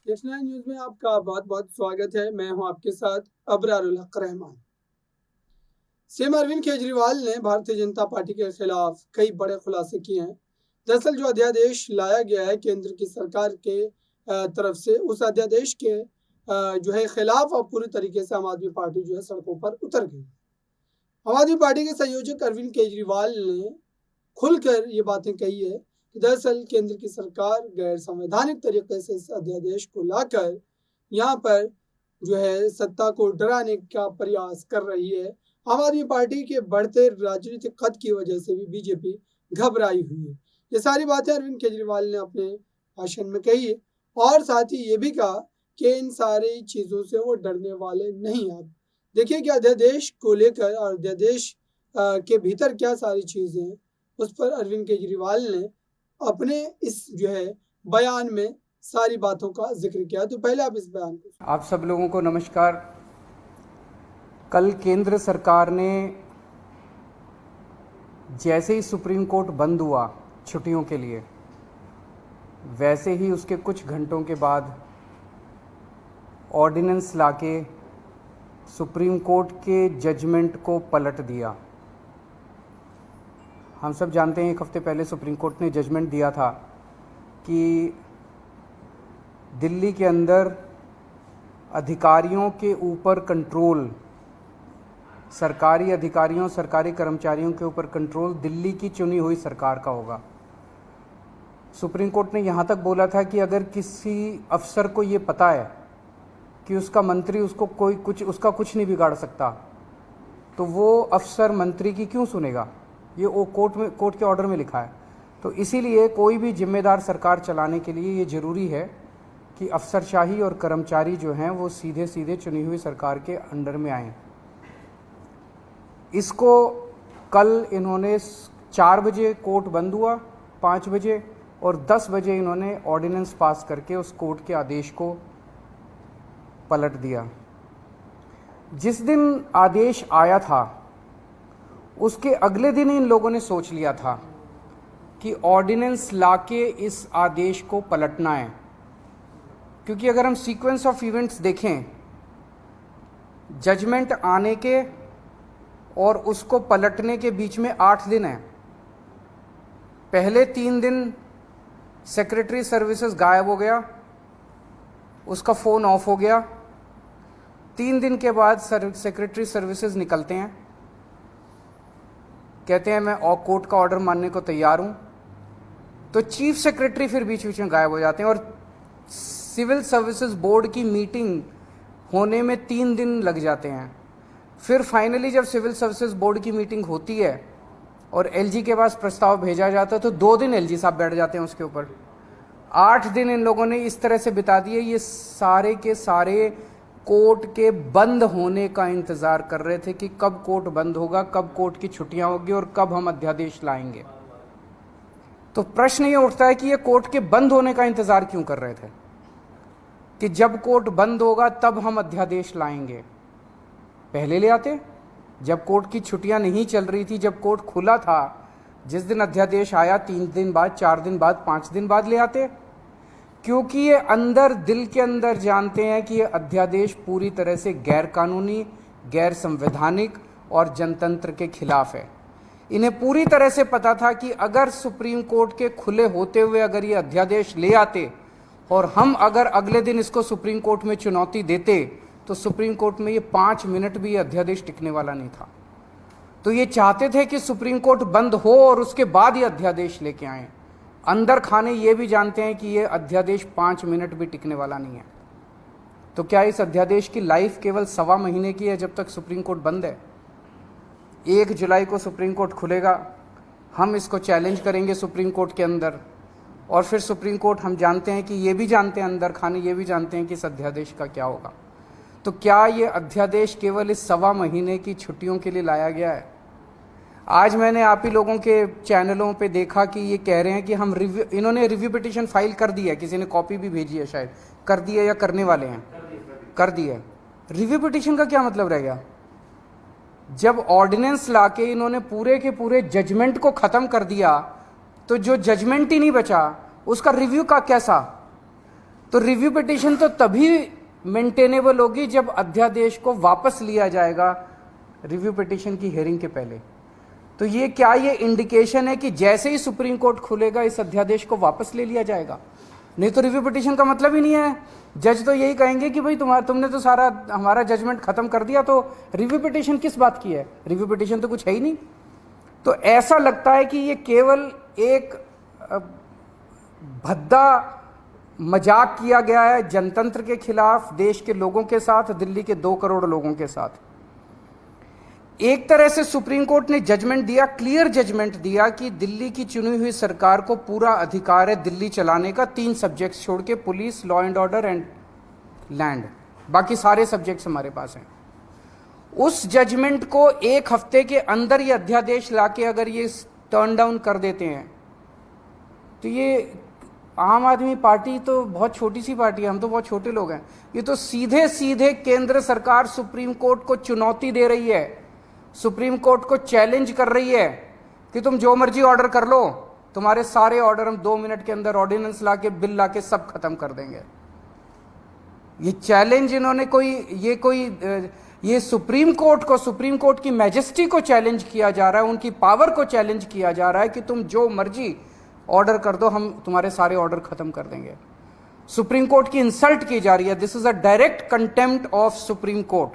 National news में आपका बहुत बहुत स्वागत है। मैं हूं आपके साथ अबरारुल हक रहमान। सीएम अरविंद केजरीवाल ने भारतीय जनता पार्टी के खिलाफ कई बड़े खुलासे किए हैं। दरअसल जो अध्यादेश लाया गया है केंद्र की सरकार के तरफ से, उस अध्यादेश के जो है खिलाफ अब पूरी तरीके से आम आदमी पार्टी जो है सड़कों पर उतर गई। आम आदमी पार्टी के संयोजक अरविंद केजरीवाल ने खुलकर ये बातें कही है कि दरअसल केंद्र की सरकार गैर संवैधानिक तरीके से इस अध्यादेश को लाकर यहाँ पर जो है सत्ता को डराने का प्रयास कर रही है। आम आदमी पार्टी के बढ़ते राजनीतिक कद की वजह से भी बीजेपी घबराई हुई है। ये सारी बातें अरविंद केजरीवाल ने अपने भाषण में कही और साथ ही ये भी कहा कि इन सारी चीज़ों से वो डरने वाले नहीं। आप देखिए कि अध्यादेश को लेकर और अध्यादेश के भीतर क्या सारी चीज़ें हैं, उस पर अरविंद केजरीवाल ने अपने इस जो है बयान में सारी बातों का जिक्र किया। तो पहले आप इस बयान को। आप सब लोगों को नमस्कार। कल केंद्र सरकार ने जैसे ही सुप्रीम कोर्ट बंद हुआ छुट्टियों के लिए, वैसे ही उसके कुछ घंटों के बाद ऑर्डिनेंस लाके सुप्रीम कोर्ट के जजमेंट को पलट दिया। हम सब जानते हैं 1 हफ्ते पहले सुप्रीम कोर्ट ने जजमेंट दिया था कि दिल्ली के अंदर अधिकारियों के ऊपर कंट्रोल, सरकारी अधिकारियों, सरकारी कर्मचारियों के ऊपर कंट्रोल दिल्ली की चुनी हुई सरकार का होगा। सुप्रीम कोर्ट ने यहाँ तक बोला था कि अगर किसी अफसर को ये पता है कि उसका मंत्री उसको उसका कुछ नहीं बिगाड़ सकता, तो वो अफसर मंत्री की क्यों सुनेगा। ये वो कोर्ट के ऑर्डर में लिखा है। तो इसीलिए कोई भी जिम्मेदार सरकार चलाने के लिए ये ज़रूरी है कि अफसरशाही और कर्मचारी जो हैं वो सीधे सीधे चुनी हुई सरकार के अंडर में आएं। इसको कल इन्होंने 4 बजे कोर्ट बंद हुआ, 5 बजे और 10 बजे इन्होंने ऑर्डिनेंस पास करके उस कोर्ट के आदेश को पलट दिया। जिस दिन आदेश आया था उसके अगले दिन इन लोगों ने सोच लिया था कि ऑर्डिनेंस लाके इस आदेश को पलटना है, क्योंकि अगर हम सीक्वेंस ऑफ इवेंट्स देखें, जजमेंट आने के और उसको पलटने के बीच में 8 दिन है। पहले 3 दिन सेक्रेटरी सर्विसेज गायब हो गया, उसका फ़ोन ऑफ हो गया। 3 दिन के बाद सेक्रेटरी सर्विसेज निकलते हैं, कहते हैं मैं कोर्ट का ऑर्डर मानने को तैयार हूं। तो चीफ सेक्रेटरी फिर बीच बीच में गायब हो जाते हैं और सिविल सर्विसेज बोर्ड की मीटिंग होने में 3 दिन लग जाते हैं। फिर फाइनली जब सिविल सर्विसेज बोर्ड की मीटिंग होती है और एलजी के पास प्रस्ताव भेजा जाता है तो 2 दिन एलजी साहब बैठ जाते हैं उसके ऊपर। 8 दिन इन लोगों ने इस तरह से बिता दिए। ये सारे के सारे कोर्ट के बंद होने का इंतज़ार कर रहे थे कि कब कोर्ट बंद होगा, कब कोर्ट की छुट्टियां होगी और कब हम अध्यादेश लाएंगे। तो प्रश्न ये उठता है कि ये कोर्ट के बंद होने का इंतज़ार क्यों कर रहे थे कि जब कोर्ट बंद होगा तब हम अध्यादेश लाएंगे। पहले ले आते, जब कोर्ट की छुट्टियां नहीं चल रही थी, जब कोर्ट खुला था, जिस दिन अध्यादेश आया 3 दिन बाद, 4 दिन बाद, 5 दिन बाद ले आते, क्योंकि ये अंदर दिल के अंदर जानते हैं कि ये अध्यादेश पूरी तरह से गैर कानूनी, गैर संवैधानिक और जनतंत्र के खिलाफ है। इन्हें पूरी तरह से पता था कि अगर सुप्रीम कोर्ट के खुले होते हुए अगर ये अध्यादेश ले आते और हम अगर अगले दिन इसको सुप्रीम कोर्ट में चुनौती देते तो सुप्रीम कोर्ट में ये 5 मिनट भी ये अध्यादेश टिकने वाला नहीं था। तो ये चाहते थे कि सुप्रीम कोर्ट बंद हो और उसके बाद ये अध्यादेश लेके आए। अंदर खाने ये भी जानते हैं कि ये अध्यादेश 5 मिनट भी टिकने वाला नहीं है। तो क्या इस अध्यादेश की लाइफ केवल 1.25 महीने की है जब तक सुप्रीम कोर्ट बंद है? 1 जुलाई को सुप्रीम कोर्ट खुलेगा, हम इसको चैलेंज करेंगे सुप्रीम कोर्ट के अंदर और फिर सुप्रीम कोर्ट, हम जानते हैं कि ये भी जानते हैं, अंदर खाने ये भी जानते हैं कि इस अध्यादेश का क्या होगा। तो क्या ये अध्यादेश केवल इस 1.25 महीने की छुट्टियों के लिए लाया गया है? आज मैंने आप ही लोगों के चैनलों पे देखा कि ये कह रहे हैं कि हम इन्होंने रिव्यू पिटीशन फाइल कर दी है, किसी ने कॉपी भी भेजी है, शायद कर दी है या करने वाले हैं, कर दी है। रिव्यू पिटीशन का क्या मतलब रह गया? जब ऑर्डिनेंस लाके इन्होंने पूरे के पूरे जजमेंट को खत्म कर दिया तो जो जजमेंट ही नहीं बचा उसका रिव्यू का कैसा? तो रिव्यू पिटीशन तो तभी मेंटेनेबल होगी जब अध्यादेश को वापस लिया जाएगा रिव्यू पिटीशन की हियरिंग के पहले। तो ये क्या ये इंडिकेशन है कि जैसे ही सुप्रीम कोर्ट खुलेगा इस अध्यादेश को वापस ले लिया जाएगा? नहीं तो रिव्यू पिटीशन का मतलब ही नहीं है। जज तो यही कहेंगे कि भाई तुमने तो सारा हमारा जजमेंट खत्म कर दिया, तो रिव्यू पिटीशन किस बात की है? रिव्यू पिटीशन तो कुछ है ही नहीं। तो ऐसा लगता है कि ये केवल एक भद्दा मजाक किया गया है जनतंत्र के खिलाफ, देश के लोगों के साथ, दिल्ली के 2 करोड़ लोगों के साथ। एक तरह से सुप्रीम कोर्ट ने जजमेंट दिया, क्लियर जजमेंट दिया कि दिल्ली की चुनी हुई सरकार को पूरा अधिकार है दिल्ली चलाने का, 3 सब्जेक्ट्स छोड़ के, police, law and order and land, बाकी सारे सब्जेक्ट्स हमारे पास हैं। उस जजमेंट को 1 हफ्ते के अंदर ये अध्यादेश लाके अगर ये टर्न डाउन कर देते हैं तो ये आम आदमी पार्टी तो बहुत छोटी सी पार्टी है, हम तो बहुत छोटे लोग हैं। ये तो सीधे सीधे केंद्र सरकार सुप्रीम कोर्ट को चुनौती दे रही है, सुप्रीम कोर्ट को चैलेंज कर रही है कि तुम जो मर्जी ऑर्डर कर लो, तुम्हारे सारे ऑर्डर हम 2 मिनट के अंदर ऑर्डिनेंस लाके, बिल लाके सब खत्म कर देंगे। ये चैलेंज इन्होंने ये सुप्रीम कोर्ट को, सुप्रीम कोर्ट की मैजेस्टी को चैलेंज किया जा रहा है, उनकी पावर को चैलेंज किया जा रहा है कि तुम जो मर्जी ऑर्डर कर दो, हम तुम्हारे सारे ऑर्डर खत्म कर देंगे। सुप्रीम कोर्ट की इंसल्ट की जा रही है। This is a direct contempt of supreme court.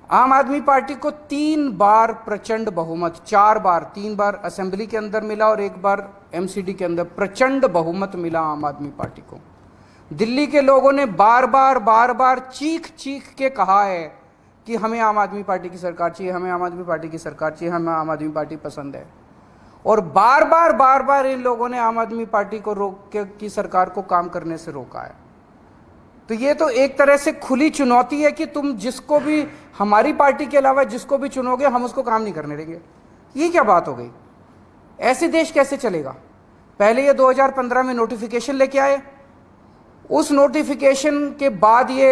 आम आदमी पार्टी को 3 बार प्रचंड बहुमत, 4 बार, 3 बार असेंबली के अंदर मिला और 1 बार एमसीडी के अंदर प्रचंड बहुमत मिला आम आदमी पार्टी को। दिल्ली के लोगों ने बार बार चीख चीख के कहा है कि हमें आम आदमी पार्टी की सरकार चाहिए, हमें आम आदमी पार्टी की सरकार चाहिए, हमें आम आदमी पार्टी पसंद है। और बार बार इन लोगों ने आम आदमी पार्टी को की सरकार को काम करने से रोका है। तो ये तो एक तरह से खुली चुनौती है कि तुम जिसको भी, हमारी पार्टी के अलावा जिसको भी चुनोगे, हम उसको काम नहीं करने देंगे। ये क्या बात हो गई? ऐसे देश कैसे चलेगा? पहले ये 2015 में नोटिफिकेशन लेके आए, उस नोटिफिकेशन के बाद ये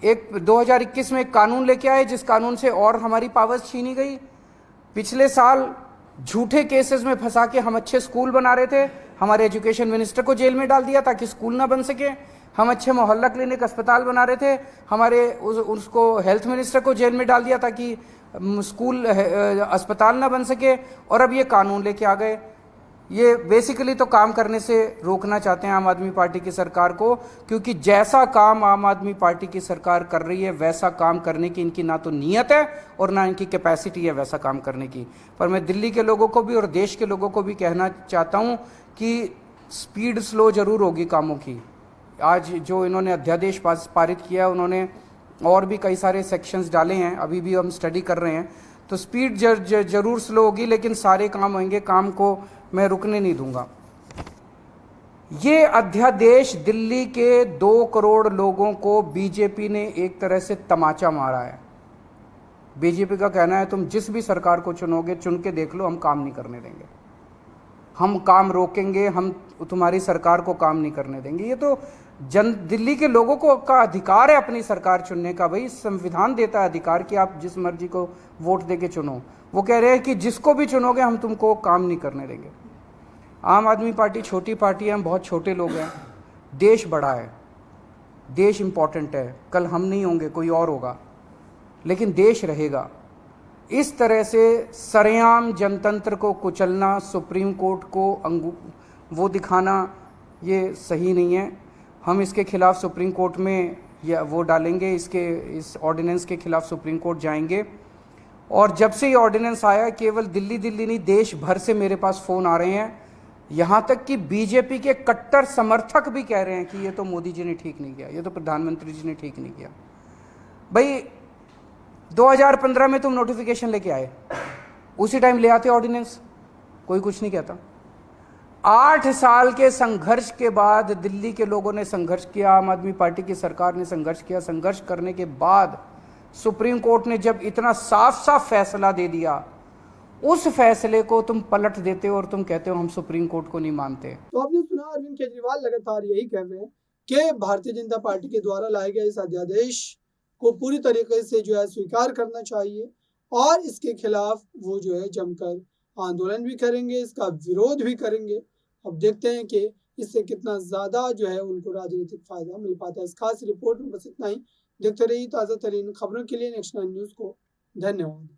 एक 2021 में एक कानून लेके आए जिस कानून से और हमारी पावर्स छीनी गई। पिछले साल झूठे केसेस में फंसा के हम अच्छे स्कूल बना रहे थे, हमारे एजुकेशन मिनिस्टर को जेल में डाल दिया ताकि स्कूल ना बन सके। हम अच्छे मोहल्ला क्लिनिक अस्पताल बना रहे थे, हमारे उसको हेल्थ मिनिस्टर को जेल में डाल दिया ताकि स्कूल अस्पताल ना बन सके। और अब ये कानून लेके आ गए। ये बेसिकली तो काम करने से रोकना चाहते हैं आम आदमी पार्टी की सरकार को, क्योंकि जैसा काम आम आदमी पार्टी की सरकार कर रही है वैसा काम करने की इनकी ना तो नीयत है और ना इनकी कैपेसिटी है वैसा काम करने की। पर मैं दिल्ली के लोगों को भी और देश के लोगों को भी कहना चाहता हूँ कि स्पीड स्लो जरूर होगी कामों की। आज जो इन्होंने अध्यादेश पारित किया, उन्होंने और भी कई सारे सेक्शंस डाले हैं, अभी भी हम स्टडी कर रहे हैं, तो स्पीड जरूर स्लो होगी, लेकिन सारे काम होंगे। काम को मैं रुकने नहीं दूंगा। ये अध्यादेश दिल्ली के 2 करोड़ लोगों को बीजेपी ने एक तरह से तमाचा मारा है। बीजेपी का कहना है तुम जिस भी सरकार को चुनोगे, चुन के देख लो, हम काम नहीं करने देंगे, हम काम रोकेंगे, हम तुम्हारी सरकार को काम नहीं करने देंगे। ये तो दिल्ली के लोगों को का अधिकार है अपनी सरकार चुनने का। भाई संविधान देता है अधिकार कि आप जिस मर्जी को वोट देके चुनो। वो कह रहे हैं कि जिसको भी चुनोगे हम तुमको काम नहीं करने देंगे। आम आदमी पार्टी छोटी पार्टी है, हम बहुत छोटे लोग हैं। देश बड़ा है, देश इंपॉर्टेंट है। कल हम नहीं होंगे, कोई और होगा, लेकिन देश रहेगा। इस तरह से सरेआम जनतंत्र को कुचलना, सुप्रीम कोर्ट को वो दिखाना, ये सही नहीं है। हम इसके खिलाफ सुप्रीम कोर्ट में या वो डालेंगे, इस ऑर्डिनेंस के खिलाफ सुप्रीम कोर्ट जाएंगे। और जब से ये ऑर्डिनेंस आया, केवल दिल्ली नहीं देश भर से मेरे पास फ़ोन आ रहे हैं, यहाँ तक कि बीजेपी के कट्टर समर्थक भी कह रहे हैं कि ये तो मोदी जी ने ठीक नहीं किया, ये तो प्रधानमंत्री जी ने ठीक नहीं किया। भाई 2015 में तुम नोटिफिकेशन लेके आए, उसी टाइम ले आते ऑर्डिनेंस, कोई कुछ नहीं कहता। 8 साल के संघर्ष के बाद दिल्ली के लोगों ने संघर्ष किया, आम आदमी पार्टी की सरकार ने संघर्ष किया। संघर्ष करने के बाद सुप्रीम कोर्ट ने जब इतना साफ फैसला दे दिया, उस फैसले को तुम पलट देते हो और तुम कहते हो हम सुप्रीम कोर्ट को नहीं मानते। तो आपने सुना, अरविंद केजरीवाल लगातार यही कह रहे हैं कि भारतीय जनता पार्टी के द्वारा लाए गए इस अध्यादेश को पूरी तरीके से जो है स्वीकार करना चाहिए और इसके खिलाफ वो जो है जमकर आंदोलन भी करेंगे, इसका विरोध भी करेंगे। अब देखते हैं कि इससे कितना ज़्यादा जो है उनको राजनीतिक फ़ायदा मिल पाता है। इस खास रिपोर्ट में बस इतना ही। देखते रहिए ताज़ा तरीन खबरों के लिए नेक्स्ट 9 न्यूज़ को। धन्यवाद।